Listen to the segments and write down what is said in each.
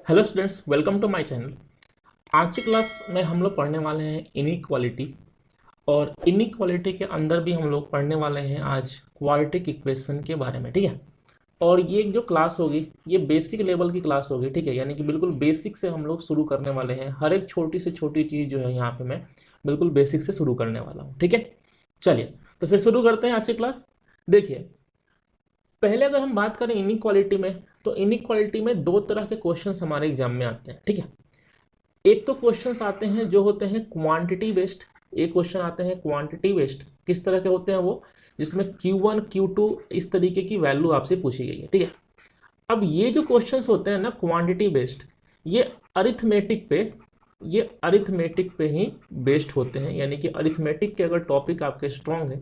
Hello students, welcome to my channel. आज की class में हम लोग पढ़ने वाले हैं इनइक्वालिटी, और इनइक्वालिटी के अंदर भी हम लोग पढ़ने वाले हैं आज क्वाड्रेटिक इक्वेशन के बारे में। ठीक है, और ये जो क्लास होगी ये बेसिक लेवल की क्लास होगी। ठीक है, यानी कि बिल्कुल बेसिक से हम लोग शुरू करने वाले हैं। हर एक छोटी से छोटी चीज़ जो है यहाँ पे मैं बिल्कुल बेसिक से शुरू करने वाला हूँ। ठीक है, चलिए तो फिर शुरू करते हैं आज की क्लास। देखिए, पहले अगर हम बात करें इनइक्वालिटी में, तो इनइक्वालिटी में दो तरह के क्वेश्चंस हमारे एग्जाम में आते हैं। ठीक है, एक तो क्वेश्चंस आते हैं जो होते हैं क्वांटिटी बेस्ड। एक क्वेश्चन आते हैं क्वांटिटी बेस्ड। किस तरह के होते हैं वो? जिसमें Q1 Q2 इस तरीके की वैल्यू आपसे पूछी गई है। ठीक है, अब ये जो क्वेश्चंस होते हैं ना क्वांटिटी बेस्ड, ये अरिथमेटिक पे ये अरिथमेटिक पे ही बेस्ड होते हैं। यानी कि अरिथमेटिक के अगर टॉपिक आपके स्ट्रांग है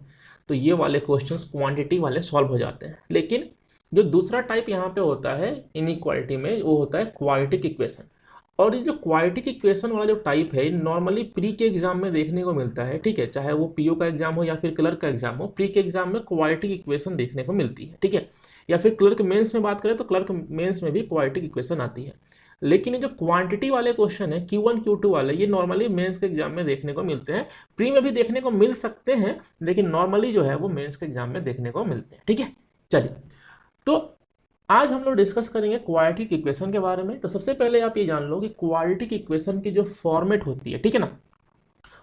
तो ये वाले क्वेश्चंस क्वांटिटी वाले सॉल्व हो जाते हैं। लेकिन जो दूसरा टाइप यहाँ पे होता है इनइक्वालिटी में, वो होता है क्वाड्रेटिक इक्वेशन। और ये जो क्वाड्रेटिक इक्वेशन वाला जो टाइप है नॉर्मली प्री के एग्जाम में देखने को मिलता है। ठीक है, चाहे वो पीओ का एग्जाम हो या फिर क्लर्क का एग्जाम हो, प्री के एग्जाम में क्वाड्रेटिक इक्वेशन देखने को मिलती है। ठीक है, या फिर क्लर्क मेंस में बात करें तो क्लर्क मेंस में भी क्वाड्रेटिक इक्वेशन आती है। लेकिन ये जो क्वांटिटी वाले क्वेश्चन है Q1 Q2 वाले, ये नॉर्मली मेंस के एग्जाम में देखने को मिलते हैं। प्री में भी देखने को मिल सकते हैं, लेकिन नॉर्मली जो है वो मेंस के एग्जाम में देखने को मिलते हैं। ठीक है, चलिए तो आज हम लोग डिस्कस करेंगे क्वाड्रेटिक इक्वेशन के बारे में। तो सबसे पहले आप ये जान लो कि क्वाड्रेटिक इक्वेशन की जो फॉर्मेट होती है, ठीक है ना,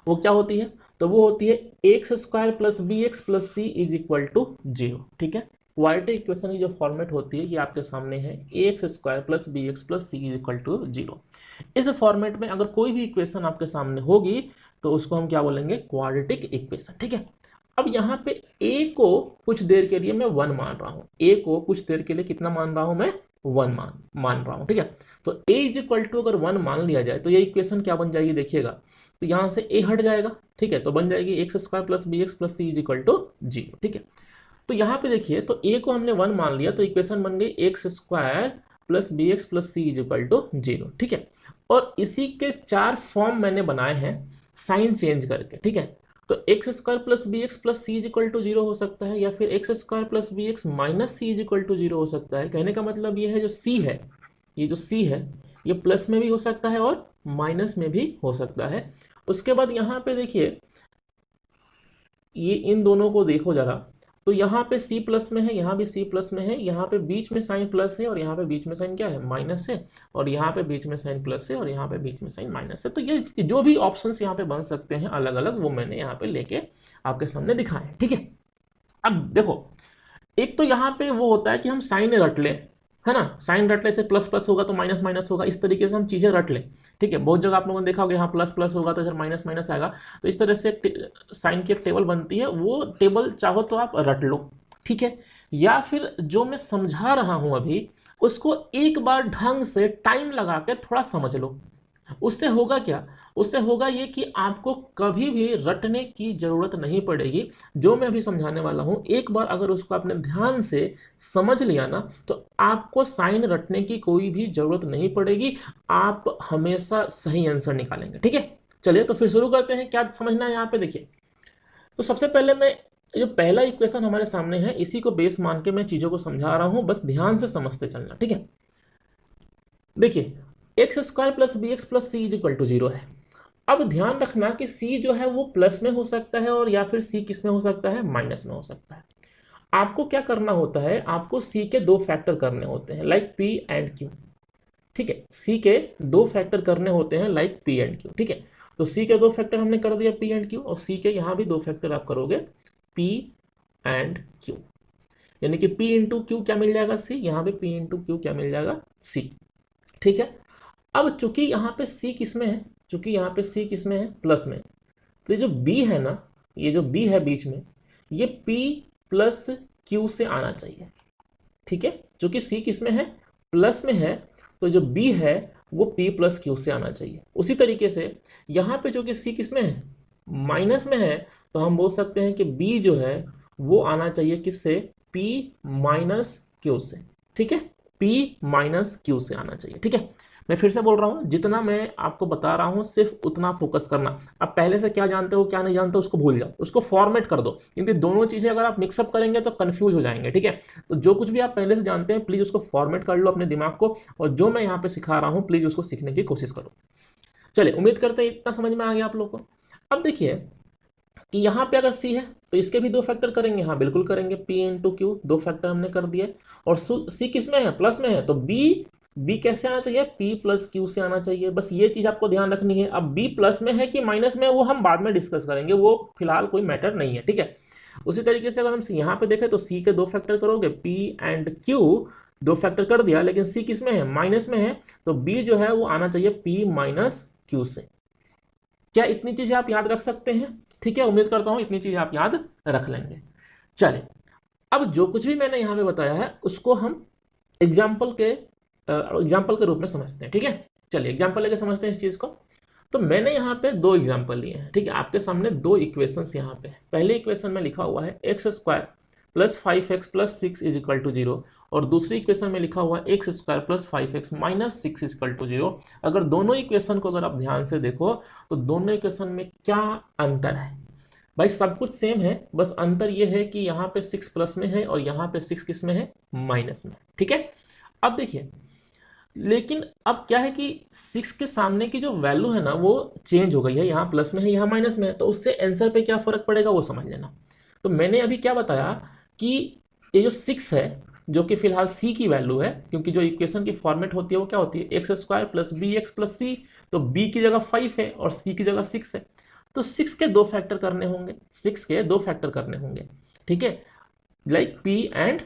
वो क्या होती है? तो वो होती है x square plus b x plus c is equal to zero. ठीक है, क्वाड्रेटिक इक्वेशन की जो फॉर्मेट होती है ये आपके सामने है, x square plus b x plus c is equal to zero. इस फॉर्मेट में अगर कोई भी इक्वेशन आपके सामने होगी तो उसको हम क्या बोलेंगे? Quadratic equation. ठीक है, अब यहाँ पे ए को कुछ देर के लिए मैं वन मान रहा हूँ। ए को कुछ देर के लिए कितना मान रहा हूँ मैं? वन मान रहा हूँ। ठीक है, तो ए इज इक्वल टू अगर वन मान लिया जाए तो ये इक्वेशन क्या बन जाएगी? देखिएगा, तो यहाँ से ए हट जाएगा। ठीक है, तो बन जाएगी x square plus b x plus c is equal to zero. ठीक है, तो यहाँ पे देखिए, तो ए को हमने वन मान लिया तो इक्वेशन बन गई x square plus b x plus c is equal to zero. ठीक है, और इसी के चार फॉर्म मैंने बनाए हैं साइन चेंज करके। ठीक है, तो x square plus b x plus c is equal to zero हो सकता है, या फिर x square plus b x minus c is equal to zero हो सकता है। कहने का मतलब ये है, जो सी है, ये जो सी है ये प्लस में भी हो सकता है और माइनस में भी हो सकता है। उसके बाद यहाँ पे देखिए, ये इन दोनों को देखो जरा, तो यहाँ पे सी प्लस में है, यहाँ भी सी प्लस में है, यहाँ पे बीच में साइन प्लस है और यहाँ पे बीच में साइन क्या है? माइनस है, और यहाँ पे बीच में साइन प्लस है और यहाँ पे बीच में साइन माइनस है। तो ये जो भी ऑप्शंस यहाँ पे बन सकते हैं अलग अलग, वो मैंने यहाँ पे लेके आपके सामने दिखाए हैं। ठीक है, अब देखो, एक तो यहाँ पे वो होता है कि हम साइन रट लें, है ना, साइन रटने से प्लस प्लस होगा तो माइनस माइनस होगा, इस तरीके से हम चीजें रट लें। ठीक है, बहुत जगह आप लोगों ने देखा होगा यहाँ प्लस प्लस होगा तो इधर माइनस माइनस आएगा। तो इस तरह से साइन की एक टेबल बनती है, वो टेबल चाहो तो आप रट लो। ठीक है, या फिर जो मैं समझा रहा हूं अभी, उसको एक बार ढंग से टाइम लगा के थोड़ा समझ लो। उससे होगा क्या? उससे होगा ये कि आपको कभी भी रटने की जरूरत नहीं पड़ेगी। जो मैं अभी समझाने वाला हूं, एक बार अगर उसको आपने ध्यान से समझ लिया ना, तो आपको साइन रटने की कोई भी जरूरत नहीं पड़ेगी। आप हमेशा सही आंसर निकालेंगे। ठीक है, चलिए तो फिर शुरू करते हैं। क्या समझना है यहाँ पे? देखिए, तो सबसे पहले मैं जो पहला इक्वेशन हमारे सामने है इसी को बेस मान के मैं चीजों को समझा रहा हूं, बस ध्यान से समझते चलना। ठीक है, देखिए, x square plus b x plus c is equal to zero है। अब ध्यान रखना कि सी जो है वो प्लस में हो सकता है, और या फिर सी किस में हो सकता है? माइनस में हो सकता है। आपको क्या करना होता है? आपको सी के दो फैक्टर करने होते हैं, लाइक पी एंड क्यू। ठीक है, सी के दो फैक्टर करने होते हैं लाइक पी एंड क्यू। ठीक है, तो सी के दो फैक्टर हमने कर दिया पी एंड क्यू, और सी के यहाँ भी दो फैक्टर आप करोगे पी एंड क्यू। यानी कि पी इंटू क्यू क्या मिल जाएगा? सी। यहाँ पे पी इंटू क्यू क्या मिल जाएगा? सी। ठीक है, अब चूंकि यहाँ पे सी किस में है? चूंकि यहाँ पे सी किस में है? प्लस में। तो ये जो बी है ना, ये जो बी है बीच में, ये पी प्लस क्यू से आना चाहिए। ठीक है, चूंकि सी किस में है? प्लस में है, तो जो बी है वो पी प्लस क्यू से आना चाहिए। उसी तरीके से यहाँ पे चूंकि सी किस में है? माइनस में है, तो हम बोल सकते हैं कि बी जो है वो आना चाहिए किससे? पी माइनस क्यू से। ठीक है, पी माइनस क्यू से आना चाहिए। ठीक है, मैं फिर से बोल रहा हूँ, जितना मैं आपको बता रहा हूँ सिर्फ उतना फोकस करना। अब पहले से क्या जानते हो क्या नहीं जानते हो उसको भूल जाओ, उसको फॉर्मेट कर दो, क्योंकि दोनों चीजें अगर आप मिक्सअप करेंगे तो कंफ्यूज हो जाएंगे। ठीक है, तो जो कुछ भी आप पहले से जानते हैं प्लीज उसको फॉर्मेट कर लो अपने दिमाग को, और जो मैं यहाँ पे सिखा रहा हूँ प्लीज उसको सीखने की कोशिश करो। चलिए, उम्मीद करते हैं इतना समझ में आ गया आप लोग को। अब देखिए कि यहाँ पे अगर सी है तो इसके भी दो फैक्टर करेंगे, हाँ बिल्कुल करेंगे, पी इंटू क्यू, दो फैक्टर हमने कर दिए। और सी किस में है, प्लस में है, तो बी कैसे आना चाहिए, पी प्लस क्यू से आना चाहिए। बस ये चीज आपको ध्यान रखनी है। अब बी प्लस में है कि माइनस में है वो हम बाद में डिस्कस करेंगे, वो फिलहाल कोई मैटर नहीं है। ठीक है, उसी तरीके से अगर हम यहाँ पे देखें तो सी के दो फैक्टर करोगे, पी एंड क्यू, दो फैक्टर कर दिया, लेकिन सी किस में है, माइनस में है, तो बी जो है वो आना चाहिए पी माइनस क्यू से। क्या इतनी चीजें आप याद रख सकते हैं? ठीक है, उम्मीद करता हूं इतनी चीजें आप याद रख लेंगे। चलिए, अब जो कुछ भी मैंने यहां पे बताया है उसको हम एग्जाम्पल के रूप में समझते हैं। ठीक है, चलिए एग्जाम्पल लेके समझते हैं इस चीज को। तो मैंने यहाँ पे दो एग्जाम्पल लिए हैं। ठीक है, आपके सामने दो इक्वेशंस यहाँ पे। पहले इक्वेशन में लिखा हुआ है x square plus 5x plus 6 is equal to 0, और दूसरी इक्वेशन में लिखा हुआ है x square plus 5x minus 6 is equal to 0। अगर दोनों इक्वेशन को अगर आप ध्यान से देखो तो दोनों इक्वेशन में क्या अंतर है भाई, सब कुछ सेम है, बस अंतर ये है कि यहाँ पे 6 प्लस में है और यहाँ पे 6 किस में है, माइनस में। ठीक है, अब देखिए, लेकिन अब क्या है कि 6 के सामने की जो वैल्यू है ना वो चेंज हो गई है, यहाँ प्लस में है यहाँ माइनस में है, तो उससे आंसर पे क्या फर्क पड़ेगा वो समझ लेना। तो मैंने अभी क्या बताया कि ये जो 6 है, जो कि फिलहाल सी की वैल्यू है, क्योंकि जो इक्वेशन की फॉर्मेट होती है वो क्या होती है, x square plus b x plus c, तो बी की जगह 5 है और सी की जगह 6 है, तो 6 के दो फैक्टर करने होंगे, 6 के दो फैक्टर करने होंगे। ठीक है, लाइक पी एंड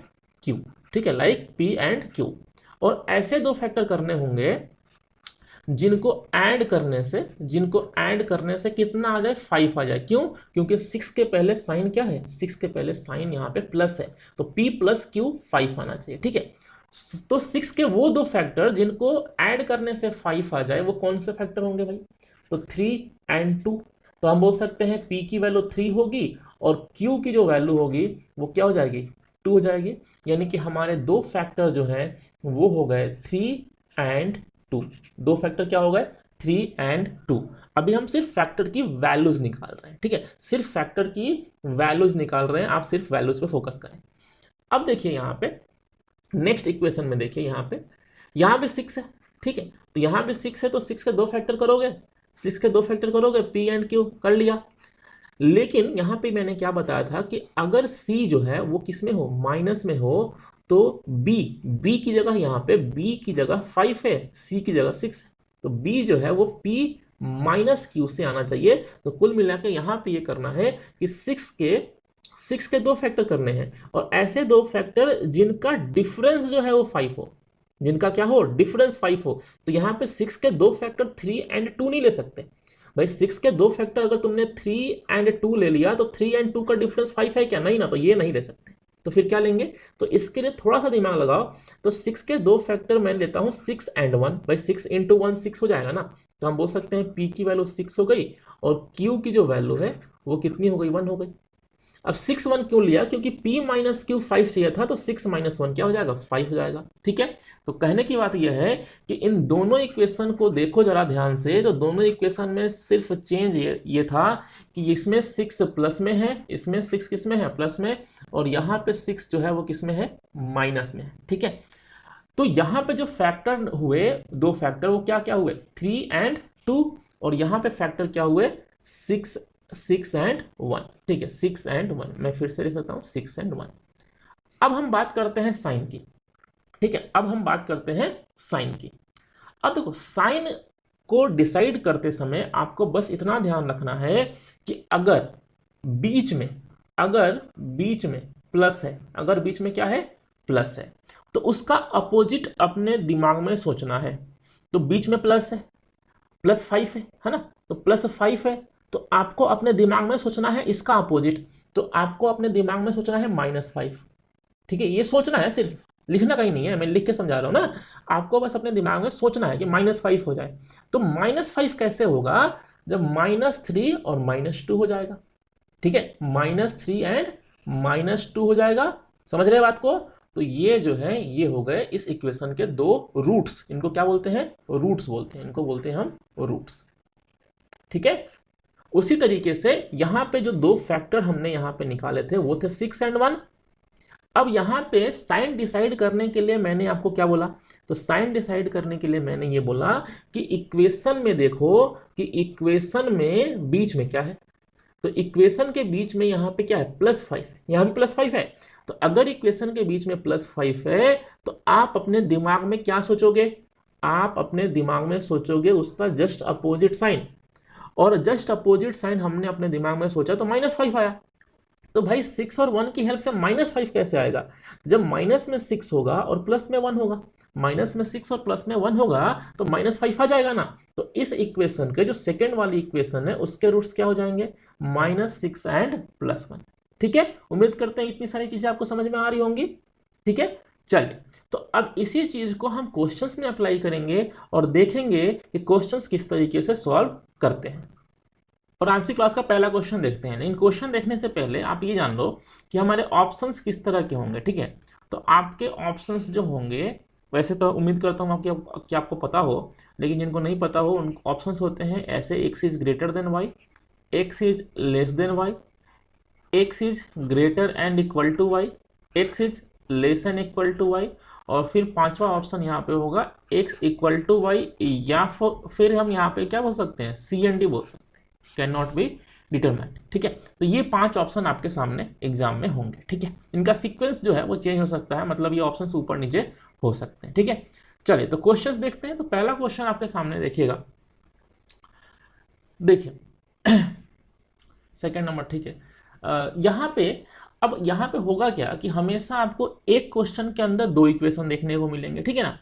क्यू। ठीक है, लाइक पी एंड क्यू, और ऐसे दो फैक्टर करने होंगे जिनको ऐड करने से कितना आ जाए, 5 आ जाए। क्यों? क्योंकि 6 के पहले साइन क्या है, 6 के पहले साइन यहाँ पे प्लस है, तो P प्लस क्यू 5 आना चाहिए। ठीक है, तो 6 के वो दो फैक्टर जिनको ऐड करने से 5 आ जाए वो कौन से फैक्टर होंगे भाई, तो 3 एंड 2। तो हम बोल सकते हैं P की वैल्यू 3 होगी और Q की जो वैल्यू होगी वो क्या हो जाएगी, 2 हो जाएगी। यानी कि हमारे दो फैक्टर जो हैं वो हो गए 3 एंड 2। दो फैक्टर क्या हो गए, 3 एंड 2। अभी हम सिर्फ फैक्टर की वैल्यूज निकाल रहे हैं। ठीक है, सिर्फ फैक्टर की वैल्यूज निकाल रहे हैं, आप सिर्फ वैल्यूज पे फोकस करें। अब देखिए यहाँ पे नेक्स्ट इक्वेशन में देखिए, यहाँ पे 6 है। ठीक है, तो यहाँ पे 6 है तो 6 के दो फैक्टर करोगे, 6 के दो फैक्टर करोगे, पी एंड क्यू कर लिया। लेकिन यहाँ पे मैंने क्या बताया था कि अगर C जो है वो किस में हो, माइनस में हो, तो B की जगह, यहाँ पे B की जगह 5 है, C की जगह 6 है, तो B जो है वो P माइनस क्यू से आना चाहिए। तो कुल मिला के यहाँ पे ये करना है कि 6 के दो फैक्टर करने हैं, और ऐसे दो फैक्टर जिनका डिफरेंस जो है वो 5 हो, जिनका क्या हो, डिफरेंस 5 हो। तो यहाँ पे 6 के दो फैक्टर 3 एंड 2 नहीं ले सकते भाई। 6 के दो फैक्टर अगर तुमने 3 एंड 2 ले लिया तो 3 एंड 2 का डिफरेंस 5 है क्या, नहीं ना, तो ये नहीं ले सकते। तो फिर क्या लेंगे, तो इसके लिए थोड़ा सा दिमाग लगाओ। तो 6 के दो फैक्टर मैं लेता हूं 6 एंड 1, भाई 6 इंटू 1 6 हो जाएगा ना। तो हम बोल सकते हैं P की वैल्यू 6 हो गई और Q की जो वैल्यू है वो कितनी हो गई, 1 हो गई। अब 6 1 क्यों लिया, क्योंकि P माइनस क्यू 5 चाहिए था, तो 6 माइनस 1 क्या हो जाएगा, 5 हो जाएगा। ठीक है, तो कहने की बात यह है कि इन दोनों इक्वेशन को देखो जरा ध्यान से, तो दोनों इक्वेशन में सिर्फ चेंज ये था कि इसमें 6 प्लस में है, इसमें 6 किस में है, प्लस में, और यहाँ पे 6 जो है वो किस में है, माइनस में है। ठीक है, तो यहाँ पे जो फैक्टर हुए दो फैक्टर वो क्या क्या हुए, 3 एंड 2, और यहाँ पे फैक्टर क्या हुए, 6 एंड 1। ठीक है, 6 एंड 1, मैं फिर से लिख देता हूँ 6 एंड 1। अब हम बात करते हैं साइन की। ठीक है, अब हम बात करते हैं साइन की। अब देखो, साइन को डिसाइड करते समय आपको बस इतना ध्यान रखना है कि अगर बीच में प्लस है, अगर बीच में क्या है, प्लस है, तो उसका अपोजिट अपने दिमाग में सोचना है। तो बीच में प्लस है, प्लस 5 है ना, तो प्लस 5 है, तो आपको अपने दिमाग में सोचना है इसका अपोजिट। तो आपको अपने दिमाग में सोचना है -5। ठीक है, ये सोचना है, सिर्फ लिखना कहीं नहीं है, मैं लिख के समझा रहा हूं ना। आपको बस अपने दिमाग में सोचना है कि -5 हो जाए। तो -5 कैसे होगा, जब -3 और -2 हो जाएगा। ठीक है, -3 एंड -2 हो जाएगा, समझ रहे बात को। तो ये जो है ये हो गए इस इक्वेशन के दो रूट्स। इनको क्या बोलते हैं? रूट्स बोलते हैं, इनको बोलते हैं हम रूट्स। ठीक है। उसी तरीके से यहां पे जो दो फैक्टर हमने यहां पे निकाले थे वो थे 6 और 1। अब यहां पे साइन डिसाइड करने के लिए मैंने आपको क्या बोला? तो साइन डिसाइड करने के लिए मैंने ये बोला कि इक्वेशन में देखो कि इक्वेशन में बीच में क्या है। तो इक्वेशन के बीच में यहां पे क्या है? +5 है, यहां भी +5 है। तो अगर इक्वेशन के बीच में +5 है तो आप अपने दिमाग में क्या सोचोगे? आप अपने दिमाग में सोचोगे उसका जस्ट अपोजिट साइन। और जस्ट अपोजिट साइन हमने अपने दिमाग में सोचा तो -5 आया। तो भाई 6 और 1 की हेल्प से -5 कैसे आएगा? जब माइनस में 6 होगा और प्लस में 1 होगा, माइनस में 6 और प्लस में 1 होगा तो -5 आ जाएगा ना। तो इस इक्वेशन के जो सेकेंड वाली इक्वेशन है उसके रूट्स क्या हो जाएंगे? -6 एंड +1। ठीक है, उम्मीद करते हैं इतनी सारी चीजें आपको समझ में आ रही होंगी। ठीक है, चलिए तो अब इसी चीज को हम क्वेश्चंस में अप्लाई करेंगे और देखेंगे कि क्वेश्चंस किस तरीके से सॉल्व करते हैं। और आज की क्लास का पहला क्वेश्चन देखते हैं। लेकिन क्वेश्चन देखने से पहले आप ये जान लो कि हमारे ऑप्शंस किस तरह के होंगे। ठीक है, तो आपके ऑप्शंस जो होंगे, वैसे तो उम्मीद करता हूँ कि आपको पता हो, लेकिन जिनको नहीं पता हो उन ऑप्शंस होते हैं ऐसे: x is greater than y, x is less than y, x is greater and equal to y, x is less and equal to y, और फिर पांचवा ऑप्शन यहाँ पे होगा x इक्वल टू y, या फिर हम यहाँ पे क्या बोल सकते हैं? सी एंड डी बोल सकते हैं, कैन नॉट बी डिटरमाइंड। ठीक है, तो ये 5 ऑप्शन आपके सामने एग्जाम में होंगे। ठीक है, इनका सीक्वेंस जो है वो चेंज हो सकता है, मतलब ये ऑप्शन ऊपर नीचे हो सकते हैं। ठीक है, चलिए तो क्वेश्चंस देखते हैं। तो पहला क्वेश्चन आपके सामने देखिएगा, देखिए सेकंड नंबर। ठीक है, यहाँ पे अब यहाँ पे होगा क्या कि हमेशा आपको एक क्वेश्चन के अंदर दो इक्वेशन देखने को मिलेंगे। ठीक है ना,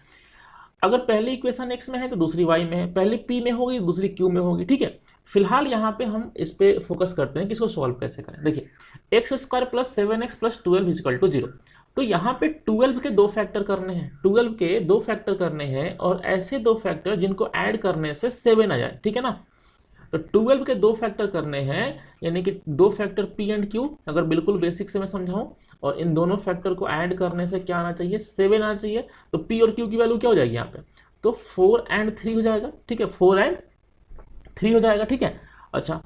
अगर पहली इक्वेशन x में है तो दूसरी y में है, पहले p में होगी दूसरी q में होगी। ठीक है, फिलहाल यहाँ पे हम इस पे फोकस करते हैं कि इसको सॉल्व कैसे करें। देखिए x² + 7x + 12 = 0। तो यहाँ पे 12 के दो फैक्टर करने हैं, 12 के दो फैक्टर करने हैं, और ऐसे दो फैक्टर जिनको ऐड करने से 7 आ जाए। ठीक है ना, तो 12 के दो फैक्टर करने हैं, यानी कि दो फैक्टर p एंड q, अगर बिल्कुल बेसिक से मैं समझाऊं, और इन दोनों फैक्टर को ऐड करने से क्या आना चाहिए? 7 आना चाहिए। तो p और q की वैल्यू क्या हो जाएगी यहाँ पे? तो 4 एंड 3 हो जाएगा। ठीक है, 4 एंड 3 हो जाएगा। ठीक है, अच्छा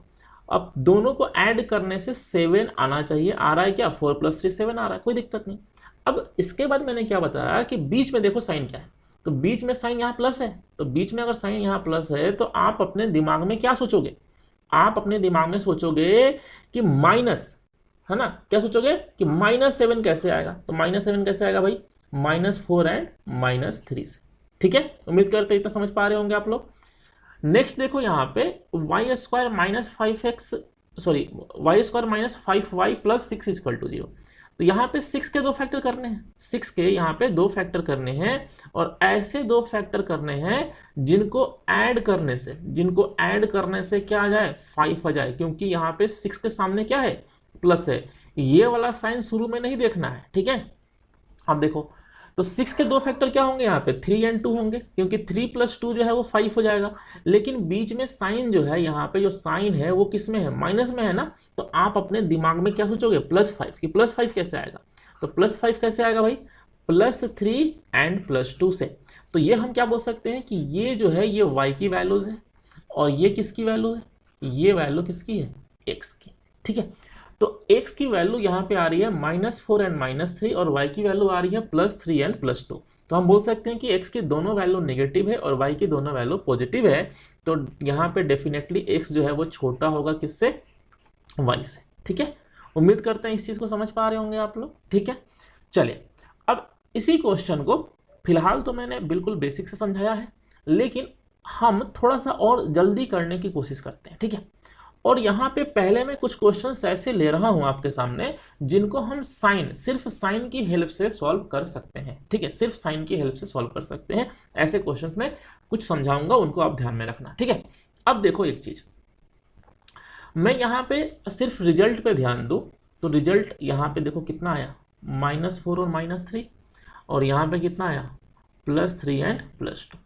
अब दोनों को ऐड करने से 7 आना चाहिए। आ रहा है क्या? 4 + 3 7 आ रहा है, कोई दिक्कत नहीं। अब इसके बाद मैंने क्या बताया कि बीच में देखो साइन क्या है, तो बीच में साइन यहाँ प्लस है। तो बीच में अगर साइन यहाँ प्लस है तो आप अपने दिमाग में क्या सोचोगे? आप अपने दिमाग में सोचोगे कि माइनस, है ना, क्या सोचोगे कि -7 कैसे आएगा? तो -7 कैसे आएगा भाई? -4 एंड -3 से। ठीक है, उम्मीद करते इतना समझ पा रहे होंगे आप लोग। नेक्स्ट देखो यहाँ पे y² - 5x, sorry y² - 5y + 6 = 0। तो यहाँ पे 6 के दो फैक्टर करने हैं, 6 के यहाँ पे दो फैक्टर करने हैं, और ऐसे दो फैक्टर करने हैं जिनको ऐड करने से क्या आ जाए? 5 आ जाए, क्योंकि यहाँ पे 6 के सामने क्या है? प्लस है। ये वाला साइन शुरू में नहीं देखना है। ठीक है, अब देखो तो 6 के दो फैक्टर क्या होंगे? यहाँ पे 3 एंड 2 होंगे, क्योंकि 3 + 2 जो है वो 5 हो जाएगा। लेकिन बीच में साइन जो है, यहाँ पे जो साइन है वो किस में है? माइनस में है ना। तो आप अपने दिमाग में क्या सोचोगे? +5 की +5 कैसे आएगा? तो +5 कैसे आएगा भाई? +3 एंड +2 से। तो ये हम क्या बोल सकते हैं कि ये जो है ये y की वैल्यूज है, और ये किसकी वैल्यू है? ये वैल्यू किसकी है? x की। ठीक है, तो x की वैल्यू यहाँ पे आ रही है -4 एंड -3, और y की वैल्यू आ रही है +3 एंड +2। तो हम बोल सकते हैं कि x की दोनों वैल्यू नेगेटिव है और y की दोनों वैल्यू पॉजिटिव है। तो यहाँ पे डेफिनेटली x जो है वो छोटा होगा किससे? y से। ठीक है, उम्मीद करते हैं इस चीज को समझ पा रहे होंगे आप लोग। ठीक है, चलिए अब इसी क्वेश्चन को फिलहाल तो मैंने बिल्कुल बेसिक से समझाया है, लेकिन हम थोड़ा सा और जल्दी करने की कोशिश करते हैं। ठीक है, और यहाँ पे पहले मैं कुछ क्वेश्चंस ऐसे ले रहा हूं आपके सामने जिनको हम सिर्फ साइन की हेल्प से सॉल्व कर सकते हैं। ठीक है, सिर्फ साइन की हेल्प से सॉल्व कर सकते हैं। ऐसे क्वेश्चंस में कुछ समझाऊंगा, उनको आप ध्यान में रखना। ठीक है, अब देखो एक चीज, मैं यहाँ पे सिर्फ रिजल्ट पे ध्यान दूं तो रिजल्ट यहाँ पे देखो कितना आया? -4 और -3, और यहाँ पे कितना आया? +3 एंड +2।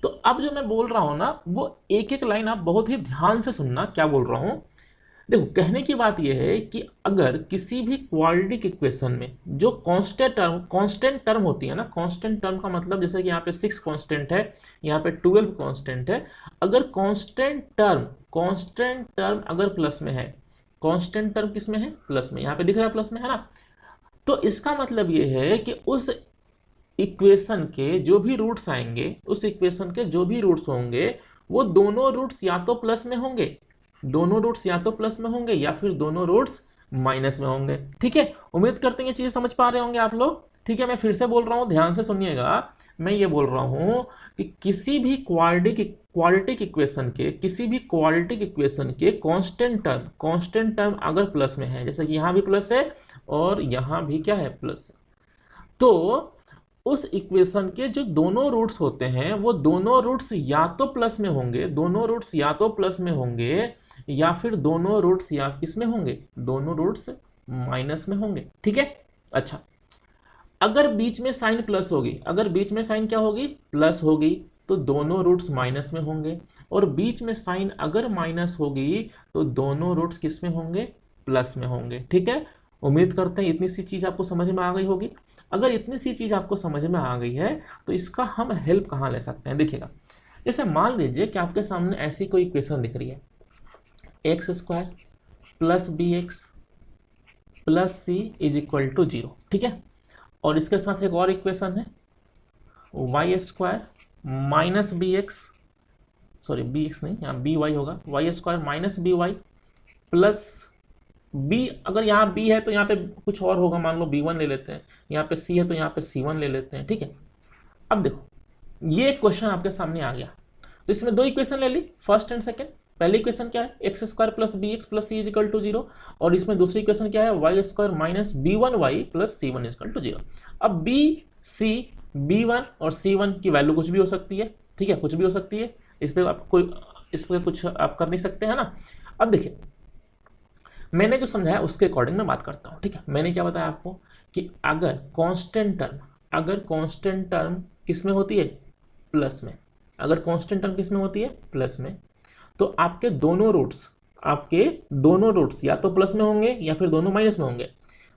तो अब जो मैं बोल रहा हूं ना वो एक एक लाइन आप बहुत ही ध्यान से सुनना, क्या बोल रहा हूं देखो कहने की बात यह है कि अगर किसी भी क्वाड्रेटिक इक्वेशन में जो कांस्टेंट टर्म होती है ना, कांस्टेंट टर्म का मतलब जैसे कि यहाँ पे 6 कांस्टेंट है, यहाँ पे 12 कांस्टेंट है, अगर कांस्टेंट टर्म अगर प्लस में है, कांस्टेंट टर्म किस में है, प्लस में, यहाँ पे दिख रहा है प्लस में है ना, तो इसका मतलब ये है कि उस इक्वेशन के जो भी रूट्स आएंगे, उस इक्वेशन के जो भी रूट्स होंगे वो दोनों रूट्स या तो प्लस में होंगे, दोनों रूट्स या तो प्लस में होंगे या फिर दोनों रूट्स माइनस में होंगे। ठीक है, उम्मीद करते हैं ये चीजें समझ पा रहे होंगे आप लोग। ठीक है, मैं फिर से बोल रहा हूं, ध्यान से सुनिएगा। मैं ये बोल रहा हूं कि किसी भी क्वाड्रेटिक इक्वेशन के, किसी भी क्वाड्रेटिक इक्वेशन के कांस्टेंट टर्म अगर प्लस में है, जैसे कि यहां भी प्लस है और यहां भी क्या है, प्लस है, तो उस इक्वेशन के जो दोनों रूट्स होते हैं वो दोनों रूट्स या तो प्लस में होंगे, दोनों रूट्स या तो प्लस में होंगे या फिर दोनों रूट्स या किस में होंगे, दोनों रूट्स माइनस में होंगे। ठीक है, अच्छा, अगर बीच में साइन प्लस होगी, अगर बीच में साइन क्या होगी, प्लस होगी, तो दोनों रूट्स माइनस में होंगे, और बीच में साइन अगर माइनस होगी तो दोनों रूट्स किस में होंगे, प्लस में होंगे। ठीक है, उम्मीद करते हैं इतनी सी चीज आपको समझ में आ गई होगी। अगर इतनी सी चीज आपको समझ में आ गई है तो इसका हम हेल्प कहाँ ले सकते हैं, देखिएगा। जैसे मान लीजिए कि आपके सामने ऐसी कोई इक्वेशन दिख रही है, x square plus b x plus c is equal to 0। ठीक है, और इसके साथ एक और इक्वेशन है, y square minus b x, sorry b x नहीं, यहाँ बी वाई होगा, y square minus b y plus b, अगर यहाँ बी है तो यहाँ पे कुछ और होगा, मान लो b1 ले लेते हैं, यहाँ पे c है तो यहाँ पे c1 ले लेते हैं। ठीक है, अब देखो ये क्वेश्चन आपके सामने आ गया, तो इसमें दो इक्वेशन ले ली, फर्स्ट एंड सेकंड। पहली इक्वेशन क्या है, x square plus b x plus c is equal to 0, और इसमें दूसरी इक्वेशन क्या है, y square minus b one y plus c one is equal to 0। अब बी सी b1 और c1 की वैल्यू कुछ भी हो सकती है। ठीक है, कुछ भी हो सकती है, इस पर कुछ आप कर नहीं सकते है ना। अब देखिए मैंने जो समझाया उसके अकॉर्डिंग मैं बात करता हूँ। ठीक है, मैंने क्या बताया आपको कि अगर कांस्टेंट टर्म किस में होती है, प्लस में, अगर कांस्टेंट टर्म किस में होती है, प्लस में, तो आपके दोनों रूट्स या तो प्लस में होंगे या फिर दोनों माइनस में होंगे।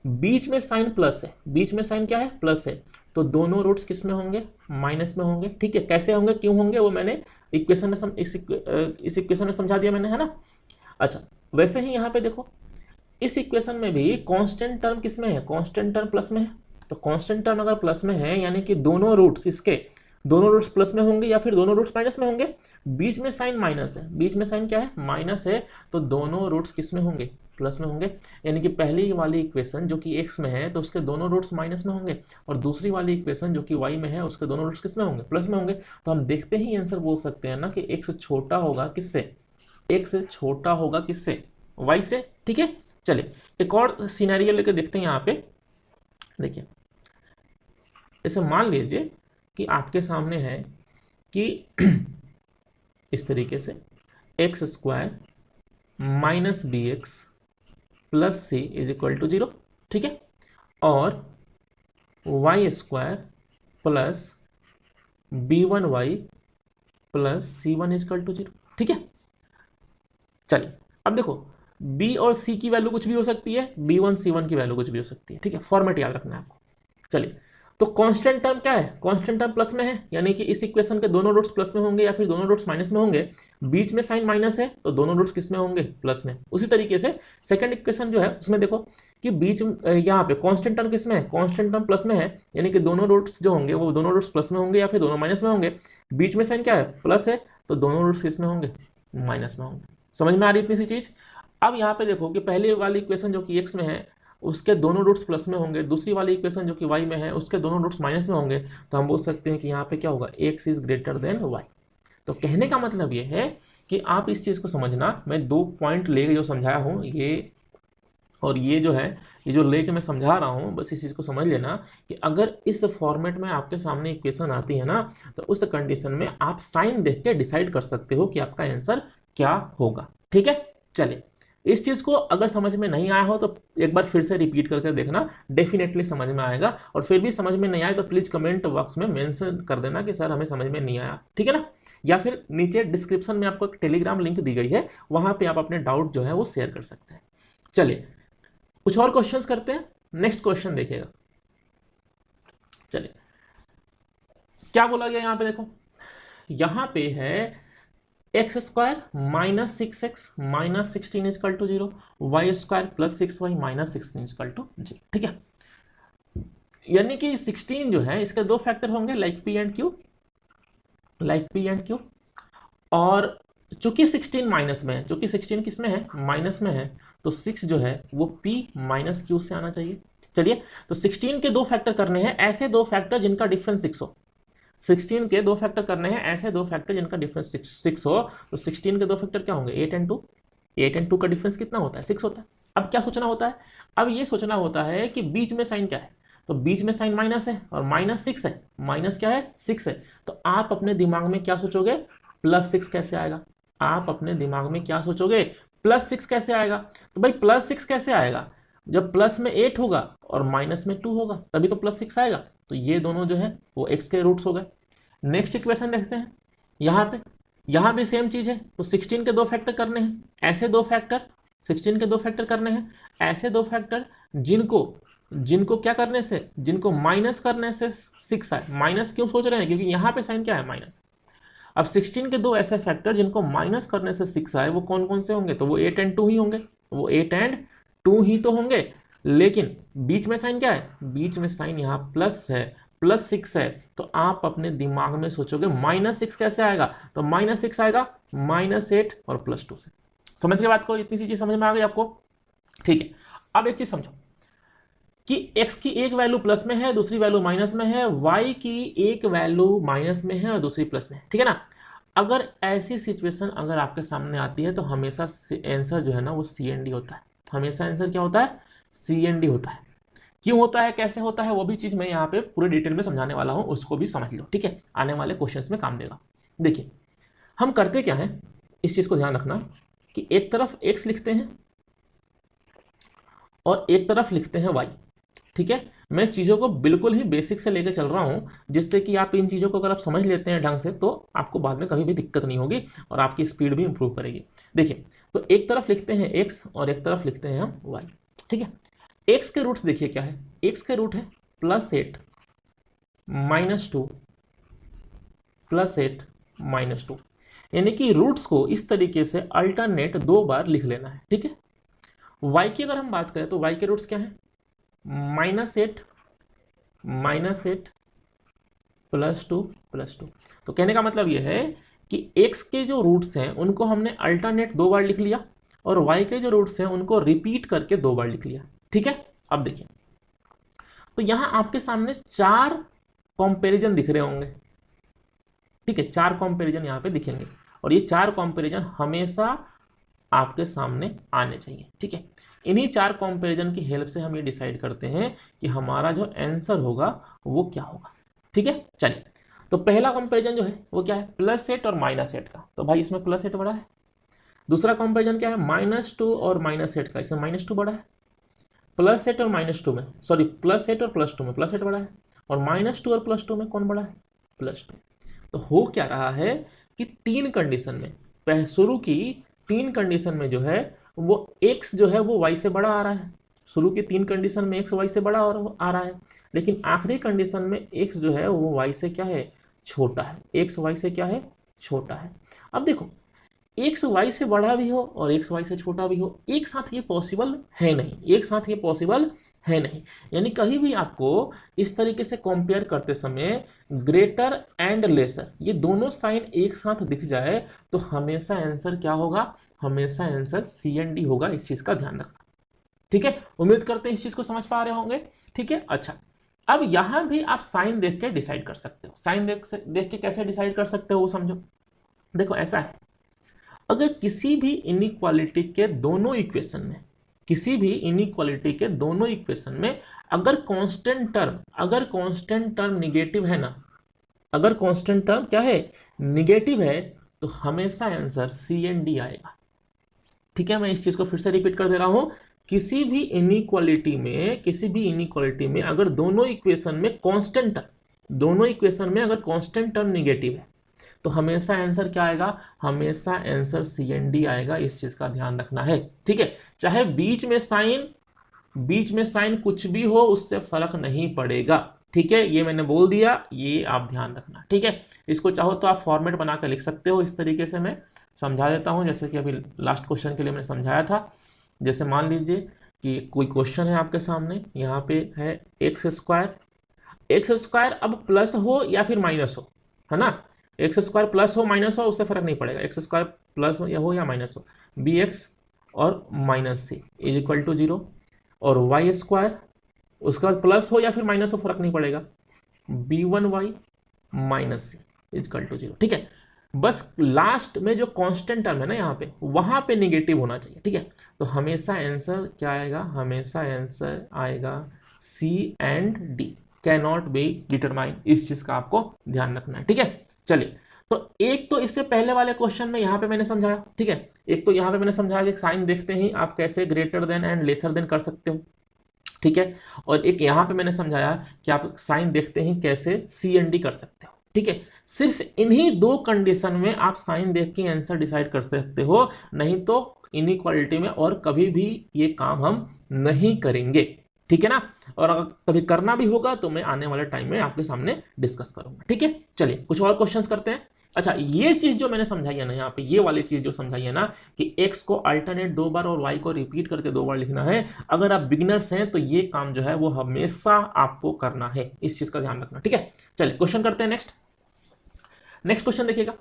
बीच में साइन प्लस है, बीच में साइन क्या है, प्लस है, तो दोनों रूट्स किस में होंगे, माइनस में होंगे। ठीक है, कैसे होंगे, क्यों होंगे, वो मैंने इक्वेशन में इस इक्वेशन में समझा दिया मैंने, है ना। अच्छा, वैसे ही यहाँ पे देखो इस इक्वेशन में भी कांस्टेंट टर्म किस में है, कांस्टेंट टर्म प्लस में है, तो कांस्टेंट टर्म अगर प्लस में है यानी कि दोनों रूट्स प्लस में होंगे या फिर दोनों रूट्स माइनस में होंगे। बीच में साइन माइनस है, बीच में साइन क्या है, माइनस है, तो दोनों रूट्स किस में होंगे, प्लस में होंगे। यानी कि पहली वाली इक्वेशन जो कि एक्स में है तो उसके दोनों रूट्स माइनस में होंगे, और दूसरी वाली इक्वेशन जो कि वाई में है उसके दोनों रूट्स किस में होंगे, प्लस में होंगे। तो हम देखते ही आंसर बोल सकते हैं ना कि एक्स छोटा होगा किससे, एक्स छोटा होगा किससे, वाई से। ठीक है, चलिए एक और सिनेरियो लेकर देखते हैं। यहाँ पे देखिए, जैसे मान लीजिए कि आपके सामने है कि इस तरीके से x square minus b x plus c is equal to 0। ठीक है, और y square plus b one y plus c one is equal to 0। ठीक है, चलिए अब देखो b और c की वैल्यू कुछ भी हो सकती है, b1 c1 की वैल्यू कुछ भी हो सकती है। ठीक है, फॉर्मेट याद रखना है आपको। चलिए, तो कांस्टेंट टर्म क्या है, कांस्टेंट टर्म प्लस में है, यानी कि इस इक्वेशन के दोनों रूट्स प्लस में होंगे या फिर दोनों रूट्स माइनस में होंगे। बीच में साइन माइनस है तो दोनों रूट्स किस में होंगे, प्लस में। उसी तरीके से सेकंड इक्वेशन जो है उसमें देखो कि बीच यहाँ पे कांस्टेंट टर्म किस में है, कांस्टेंट टर्म प्लस में है, यानी कि दोनों रूट्स जो होंगे वो दोनों रूट्स प्लस में होंगे या फिर दोनों माइनस में होंगे। बीच में साइन क्या है, प्लस है, तो दोनों रूट्स किस में होंगे, माइनस में होंगे। समझ में आ रही इतनी सी चीज। अब यहाँ पे देखो कि पहली वाली इक्वेशन जो कि x में है उसके दोनों रूट्स प्लस में होंगे, दूसरी वाली इक्वेशन जो कि y में है उसके दोनों रूट्स माइनस में होंगे, तो हम बोल सकते हैं कि यहाँ पे क्या होगा, x is greater than y। तो कहने का मतलब ये है कि आप इस चीज़ को समझना, मैं 2 पॉइंट लेके जो समझाया हूँ ये और ये जो है, ये जो लेके मैं समझा रहा हूँ, बस इस चीज़ को समझ लेना कि अगर इस फॉर्मेट में आपके सामने इक्वेशन आती है ना, तो उस कंडीशन में आप साइन देख के डिसाइड कर सकते हो कि आपका आंसर क्या होगा। ठीक है, चलिए इस चीज को अगर समझ में नहीं आया हो तो एक बार फिर से रिपीट करके देखना, डेफिनेटली समझ में आएगा। और फिर भी समझ में नहीं आए तो प्लीज कमेंट बॉक्स में मेंशन कर देना कि सर हमें समझ में नहीं आया, ठीक है ना। या फिर नीचे डिस्क्रिप्शन में आपको एक टेलीग्राम लिंक दी गई है, वहां पे आप अपने डाउट जो है वो शेयर कर सकते हैं। चलिए कुछ और क्वेश्चंस करते हैं। नेक्स्ट क्वेश्चन देखिएगा। चलिए क्या बोला गया यहाँ पे, देखो यहाँ पे है x square minus 6x minus 16 is equal to 0, y square plus 6y minus 16 is equal to 0, ठीक है। यानी कि 16 जो है इसके दो फैक्टर होंगे, like P and Q, like P and Q. और चूंकि 16 माइनस में है, चूंकि 16 किस में है, माइनस में है, तो 6 जो है वो p माइनस क्यू से आना चाहिए। चलिए तो 16 के दो फैक्टर करने हैं, ऐसे दो फैक्टर जिनका डिफरेंस 6 हो। 16 के दो फैक्टर करने हैं, ऐसे दो फैक्टर जिनका डिफरेंस 6 हो। तो 16 के दो फैक्टर क्या होंगे, 8 एंड 2। 8 एंड 2 का डिफरेंस कितना होता है, 6 होता है। अब क्या सोचना होता है, अब ये सोचना होता है कि बीच में साइन क्या है, तो बीच में साइन माइनस है और माइनस 6 है, माइनस क्या है, 6 है। तो आप अपने दिमाग में क्या सोचोगे, प्लस 6 कैसे आएगा। आप अपने दिमाग में क्या सोचोगे, प्लस 6 कैसे आएगा। तो भाई प्लस 6 कैसे आएगा, जब प्लस में 8 होगा और माइनस में 2 होगा तभी तो प्लस 6 आएगा। तो ये दोनों जो है वो x के रूट्स हो गए। नेक्स्ट इक्वेशन देखते हैं। यहाँ भी सेम चीज है, तो 16 के दो फैक्टर करने हैं, ऐसे दो फैक्टर, 16 के दो फैक्टर करने हैं, ऐसे दो फैक्टर जिनको क्या करने से, जिनको माइनस करने से 6 आए। माइनस क्यों सोच रहे हैं, क्योंकि यहाँ पे साइन क्या है, माइनस। अब 16 के दो ऐसे फैक्टर जिनको माइनस करने से 6 आए, वो कौन कौन से होंगे, तो वो 8 एंड 2 ही होंगे, वो 8 एंड 2 ही तो होंगे। लेकिन बीच में साइन क्या है, बीच में साइन यहाँ प्लस है, प्लस 6 है। तो आप अपने दिमाग में सोचोगे माइनस 6 कैसे आएगा, तो माइनस 6 आएगा माइनस 8 और प्लस 2 से। समझ के बात को, इतनी सी चीज समझ में आ गई आपको, ठीक है। अब एक चीज समझो कि x की एक वैल्यू प्लस में है, दूसरी वैल्यू माइनस में है, y की एक वैल्यू माइनस में है और दूसरी प्लस में है, ठीक है ना। अगर ऐसी सिचुएशन अगर आपके सामने आती है तो हमेशा आंसर जो है ना वो सी एन डी होता है। हमेशा आंसर क्या होता है, सी एन डी होता है। क्यों होता है, कैसे होता है, वो भी चीज मैं यहाँ पे पूरे डिटेल में समझाने वाला हूँ, उसको भी समझ लो, ठीक है। आने वाले क्वेश्चंस में काम देगा। देखिए हम करते क्या है, इस चीज को ध्यान रखना कि एक तरफ x लिखते हैं और एक तरफ लिखते हैं y, ठीक है। मैं चीज़ों को बिल्कुल ही बेसिक से लेकर चल रहा हूँ, जिससे कि आप इन चीज़ों को अगर आप समझ लेते हैं ढंग से तो आपको बाद में कभी भी दिक्कत नहीं होगी और आपकी स्पीड भी इंप्रूव करेगी। देखिए तो एक तरफ लिखते हैं x और एक तरफ लिखते हैं हम y, ठीक है। x के रूट्स देखिए क्या है, x के रूट है +8 -2 +8 -2, यानी कि रूट्स को इस तरीके से अल्टरनेट दो बार लिख लेना है, ठीक है। y की अगर हम बात करें तो y के रूट्स क्या है, -8 +2 +2। तो कहने का मतलब यह है कि x के जो रूट्स हैं उनको हमने अल्टरनेट दो बार लिख लिया और y के जो रूट्स हैं उनको रिपीट करके दो बार लिख लिया, ठीक है। अब देखिए तो यहां आपके सामने 4 कंपैरिजन दिख रहे होंगे, ठीक है। 4 कंपैरिजन यहां पे दिखेंगे और ये 4 कंपैरिजन हमेशा आपके सामने आने चाहिए, ठीक है। इन्हीं 4 कंपैरिजन की हेल्प से हम ये डिसाइड करते हैं कि हमारा जो आंसर होगा वो क्या होगा, ठीक है। चलिए तो पहला कंपैरिजन जो है वो क्या है, +8 और -8 का, तो भाई इसमें +8 बड़ा है। दूसरा कंपैरिजन क्या है, -2 और -8 का, इसमें -2 बड़ा है। +8 और -2 में, सॉरी +8 और +2 में +8 बड़ा है और -2 और +2 में कौन बड़ा है, +2। तो हो क्या रहा है कि 3 कंडीशन में, शुरू की 3 कंडीशन में जो है वो x जो है वो y से बड़ा आ रहा है। शुरू की 3 कंडीशन में x y से बड़ा आ रहा है, लेकिन आखिरी कंडीशन में x जो है वो y से क्या है, छोटा है। x y से क्या है, छोटा है। अब देखो x y से बड़ा भी हो और x y से छोटा भी हो, एक साथ ये पॉसिबल है नहीं, एक साथ ये पॉसिबल है नहीं। यानी कहीं भी आपको इस तरीके से कंपेयर करते समय ग्रेटर एंड लेसर ये दोनों साइन एक साथ दिख जाए तो हमेशा आंसर क्या होगा, हमेशा आंसर सी एंड डी होगा। इस चीज का ध्यान रखना, ठीक है। उम्मीद करते हैं इस चीज को समझ पा रहे होंगे, ठीक है। अच्छा अब यहां भी आप साइन देख के डिसाइड कर सकते हो। साइन देख के कैसे डिसाइड कर सकते हो वो समझो। देखो ऐसा है, अगर किसी भी इनइक्वालिटी के दोनों इक्वेशन में, किसी भी इनइक्वालिटी के दोनों इक्वेशन में अगर कांस्टेंट टर्म निगेटिव है ना, अगर कांस्टेंट टर्म क्या है, निगेटिव है, तो हमेशा आंसर सी एंड डी आएगा, ठीक है, मैं इस चीज को फिर से रिपीट कर दे रहा हूं, किसी भी इनइक्वालिटी में अगर दोनों इक्वेशन में अगर कांस्टेंट टर्म निगेटिव है तो हमेशा आंसर क्या आएगा, हमेशा आंसर सी एंड डी आएगा। इस चीज का ध्यान रखना है, ठीक है। चाहे बीच में साइन कुछ भी हो, उससे फर्क नहीं पड़ेगा, ठीक है। ये मैंने बोल दिया, ये आप ध्यान रखना, ठीक है। इसको चाहो तो आप फॉर्मेट बना कर लिख सकते हो, इस तरीके से मैं समझा देता हूं, जैसे कि अभी लास्ट क्वेश्चन के लिए मैंने समझाया था। जैसे मान लीजिए कि कोई क्वेश्चन है आपके सामने, यहाँ पे है एक्स स्क्वायर, अब प्लस हो या फिर माइनस हो, है ना। एक्स स्क्वायर प्लस हो माइनस हो उससे फर्क नहीं पड़ेगा, एक्स स्क्वायर प्लस हो या माइनस हो, बी एक्स और minus c is equal to 0, और वाई स्क्वायर उसके बाद प्लस हो या फिर माइनस हो फर्क नहीं पड़ेगा, b1y minus c is equal to 0, ठीक है। बस लास्ट में जो कांस्टेंट टर्म है ना यहाँ पे, वहां पे निगेटिव होना चाहिए, ठीक है। तो हमेशा आंसर क्या आएगा, हमेशा आंसर आएगा c and d, can not be determine. इस चीज का आपको ध्यान रखना है, ठीक है। चलिए, तो एक तो इससे पहले वाले क्वेश्चन में यहाँ पे मैंने समझाया, ठीक है। एक तो यहाँ पे मैंने समझाया कि साइन देखते ही आप कैसे greater than and lesser than कर सकते हो, ठीक है। और एक यहाँ पे मैंने समझाया कि आप साइन देखते ही कैसे सी एंड डी कर सकते हो, ठीक है। सिर्फ इन्हीं दो कंडीशन में आप साइन देख के आंसर डिसाइड कर सकते हो, नहीं तो इनइक्वालिटी में और कभी भी ये काम हम नहीं करेंगे, ठीक है ना। और अगर कभी करना भी होगा तो मैं आने वाले टाइम में आपके सामने डिस्कस करूंगा, ठीक है। चलिए कुछ और क्वेश्चंस करते हैं। अच्छा, ये चीज जो मैंने समझाई है ना यहाँ पे, ये वाली चीज जो समझाई है ना कि x को अल्टरनेट 2 बार और y को रिपीट करके 2 बार लिखना है, अगर आप बिगिनर्स हैं तो ये काम जो है वो हमेशा आपको करना है, इस चीज का ध्यान रखना, ठीक है। चलिए क्वेश्चन करते हैं नेक्स्ट क्वेश्चन देखिएगा।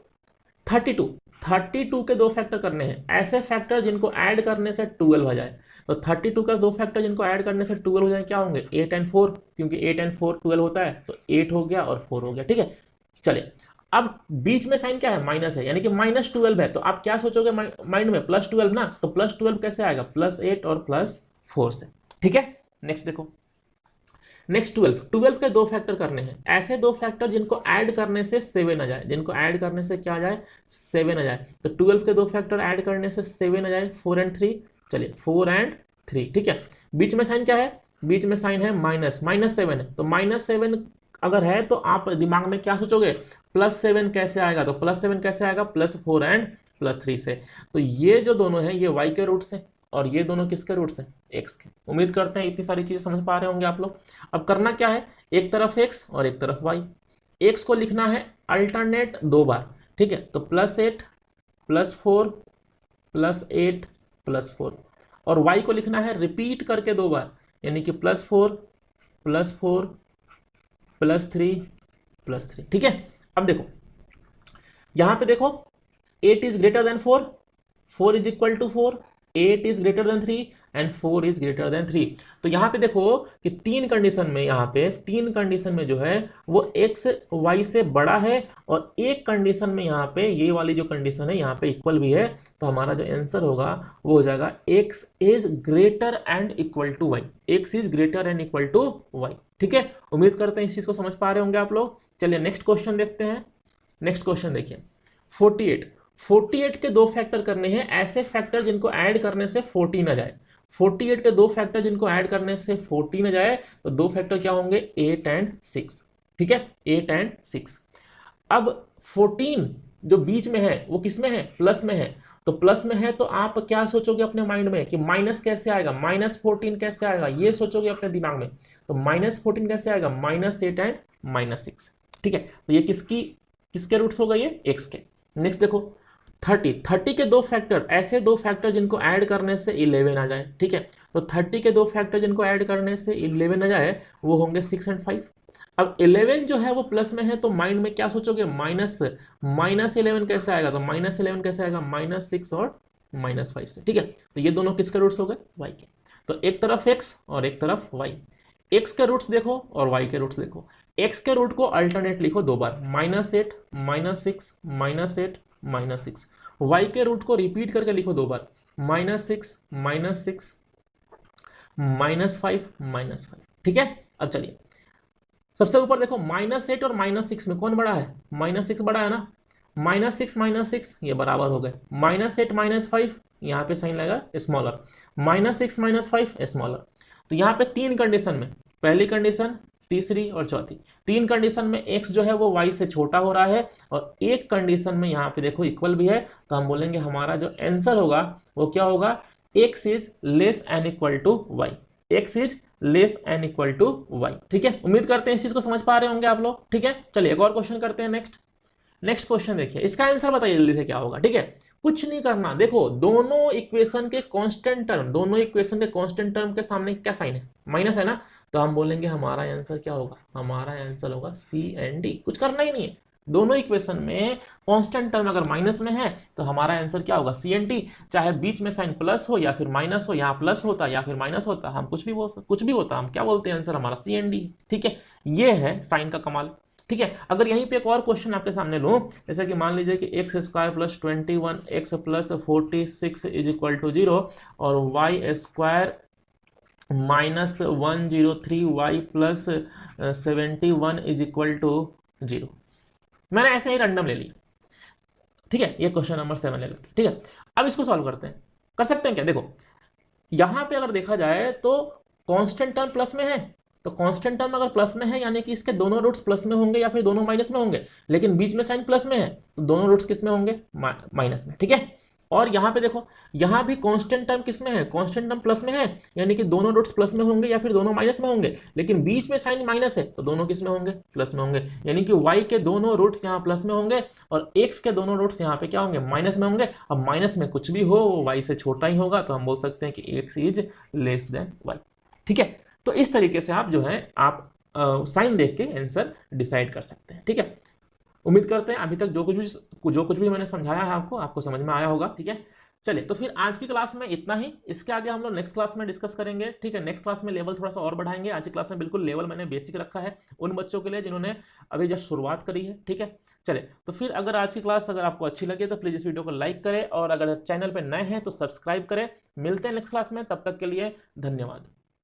32 के 2 फैक्टर करने हैं, ऐसे फैक्टर जिनको ऐड करने से 12 आ जाए। तो 32 का 2 फैक्टर जिनको ऐड करने से 12 हो जाए क्या होंगे, 8 एंड 4, क्योंकि 8 एंड 4 12 होता है, तो 8 हो गया और 4 हो गया, ठीक है। चलिए, अब बीच में साइन क्या है, माइनस है, यानी कि -12 है, तो आप क्या सोचोगे माइंड में, +12 ना, तो +12 कैसे आएगा, +8 और +4 से, ठीक है। नेक्स्ट देखो, नेक्स्ट 12 के 2 फैक्टर करने हैं, ऐसे 2 फैक्टर जिनको ऐड करने से 7 आ जाए, जिनको ऐड करने से क्या आ जाए, 7 आ जाए। तो 12 के 2 फैक्टर ऐड करने से 7 आ जाए, 4 एंड 3, चलिए 4 एंड 3, ठीक है। बीच में साइन क्या है, बीच में साइन है -7 है, तो -7 अगर है तो आप दिमाग में क्या सोचोगे, +7 कैसे आएगा, तो +7 कैसे आएगा, +4 एंड +3 से। तो ये जो दोनों हैं ये y के रूट्स हैं, और ये दोनों किसके रूट्स हैं, x के। उम्मीद करते हैं इतनी सारी चीजें समझ पा रहे होंगे आप लोग। अब करना क्या है, एक तरफ x और एक तरफ y। x को लिखना है अल्टरनेट 2 बार, ठीक है। तो +8 +4 +8 +4, और y को लिखना है रिपीट करके 2 बार, यानी कि +4 +4 +3 +3, ठीक है। अब देखो यहां पे देखो, 8 is greater than 4, 4 is equal to 4, 8 is greater than 3 and 4 is greater than 3। तो यहां पे देखो कि तीन कंडीशन में जो है वो x y से बड़ा है, और एक कंडीशन में यहाँ पे ये वाली जो कंडीशन है यहाँ पे इक्वल भी है, तो हमारा जो आंसर होगा वो हो जाएगा x is greater and equal to y, x is greater and equal to y, ठीक है। उम्मीद करते हैं इस चीज को समझ पा रहे होंगे आप लोग। चलिए नेक्स्ट क्वेश्चन देखते हैं। नेक्स्ट क्वेश्चन देखिए, 48 के 2 फैक्टर करने हैं, ऐसे फैक्टर जिनको ऐड करने से 14 आ जाए। 48 के 2 फैक्टर जिनको ऐड करने से 14 आ जाए, तो 2 फैक्टर क्या होंगे, 8 एंड 6, ठीक है, 8 एंड 6। अब 14 जो बीच में है वो किस में है, प्लस में है, तो प्लस में है तो आप क्या सोचोगे अपने माइंड में कि माइनस कैसे आएगा, -14 कैसे आएगा, ये सोचोगे अपने दिमाग में। तो -14 कैसे आएगा, -8 एंड -6, ठीक है। तो ये किसके रूट्स हो गए, ये x के। नेक्स्ट देखो 30 के 2 फैक्टर, ऐसे 2 फैक्टर जिनको ऐड करने से 11 आ जाए, ठीक है। तो 30 के 2 फैक्टर जिनको ऐड करने से 11 आ जाए वो होंगे 6 एंड 5। अब 11 जो है वो प्लस में है, तो माइंड में क्या सोचोगे, -11 कैसे आएगा, तो -11 कैसे आएगा, -6 और -5 से, ठीक है। तो ये दोनों किसके रूट्स हो गए, y के। तो एक तरफ x और एक तरफ y, x के रूट्स देखो और y के रूट्स देखो। x के रूट को अल्टरनेट लिखो 2 बार, -8 -6 -8 -6। y के रूट को रिपीट करके लिखो 2 बार, -6 -6 -5 -5, ठीक है। अब चलिए सबसे ऊपर देखो, -8 और -6 में कौन बड़ा है, -6 बड़ा है ना, -6 ये बराबर हो गए, -8 -5 यहाँ पे साइन लगा स्मॉलर, -6 -5 स्मॉलर। तो यहाँ पे 3 कंडीशन में, पहली कंडीशन, तीसरी और चौथी, 3 कंडीशन में x जो है वो y से छोटा हो रहा है, और एक कंडीशन में यहाँ पे देखो इक्वल भी है, तो हम बोलेंगे हमारा जो आंसर होगा वो क्या होगा, x is less and equal to y, x is less and equal to y। ठीक है, उम्मीद करते हैं इस चीज को समझ पा रहे होंगे आप लोग। ठीक है, चलिए एक और क्वेश्चन करते हैं। नेक्स्ट क्वेश्चन देखिए, इसका आंसर बताइए जल्दी से क्या होगा। ठीक है, कुछ नहीं करना, देखो दोनों इक्वेशन के कांस्टेंट टर्म, दोनों इक्वेशन के कांस्टेंट टर्म के सामने क्या साइन है, माइनस है ना, तो हम बोलेंगे हमारा आंसर क्या होगा, हमारा आंसर होगा सी एंड डी। कुछ करना ही नहीं है, दोनों इक्वेशन में कांस्टेंट टर्म अगर माइनस में है तो हमारा आंसर क्या होगा, सी एंड डी। चाहे बीच में साइन प्लस हो या फिर माइनस हो, यहाँ प्लस होता या फिर माइनस होता, हम कुछ भी होता, हम क्या बोलते हैं, आंसर हमारा सी एंड डी। ठीक है, ये है साइन का कमाल। ठीक है, अगर यहीं पे एक और क्वेश्चन आपके सामने लूं, जैसे कि मान लीजिए कि x square plus 21 x plus 46 is equal to 0 और y square minus 103 y plus 71 is equal to 0। मैंने ऐसे ही रैंडम ले लिया। ठीक है, ये क्वेश्चन नंबर 7 ले लेते हैं। ठीक है, अब इसको सॉल्व करते हैं। कर सकते हैं क्या, देखो यहां पे अगर देखा जाए तो कांस्टेंट टर्म प्लस में है, तो कांस्टेंट टर्म अगर प्लस में है यानी कि इसके दोनों रूट्स प्लस में होंगे या फिर दोनों माइनस में होंगे, लेकिन बीच में साइन प्लस में है तो दोनों रूट्स किस में होंगे, माइनस में। ठीक है, और यहाँ पे देखो, यहाँ भी कांस्टेंट टर्म किस में है, कांस्टेंट टर्म प्लस में है, यानी कि दोनों रूट्स प्लस में होंगे या फिर दोनों माइनस में होंगे, लेकिन बीच में साइन माइनस है तो दोनों किस में होंगे, प्लस में होंगे, यानी कि y के दोनों रूट्स यहाँ प्लस में होंगे और x के दोनों रूट्स यहाँ पे क्या होंगे, माइनस में होंगे। अब माइनस में कुछ भी हो वो y से छोटा ही होगा, तो हम बोल सकते हैं कि x is less than y। ठीक है, तो इस तरीके से आप जो है आप साइन देख के आंसर डिसाइड कर सकते हैं। ठीक है, उम्मीद करते हैं अभी तक जो कुछ भी मैंने समझाया है आपको समझ में आया होगा। ठीक है, चलिए तो फिर आज की क्लास में इतना ही, इसके आगे हम लोग नेक्स्ट क्लास में डिस्कस करेंगे। ठीक है, नेक्स्ट क्लास में लेवल थोड़ा सा और बढ़ाएंगे। आज की क्लास में बिल्कुल लेवल मैंने बेसिक रखा है उन बच्चों के लिए जिन्होंने अभी जस्ट शुरुआत करी है। ठीक है, चलिए तो फिर अगर आज की क्लास अगर आपको अच्छी लगे तो प्लीज़ इस वीडियो को लाइक करें, और अगर चैनल पर नए हैं तो सब्सक्राइब करें। मिलते हैं नेक्स्ट क्लास में, तब तक के लिए धन्यवाद।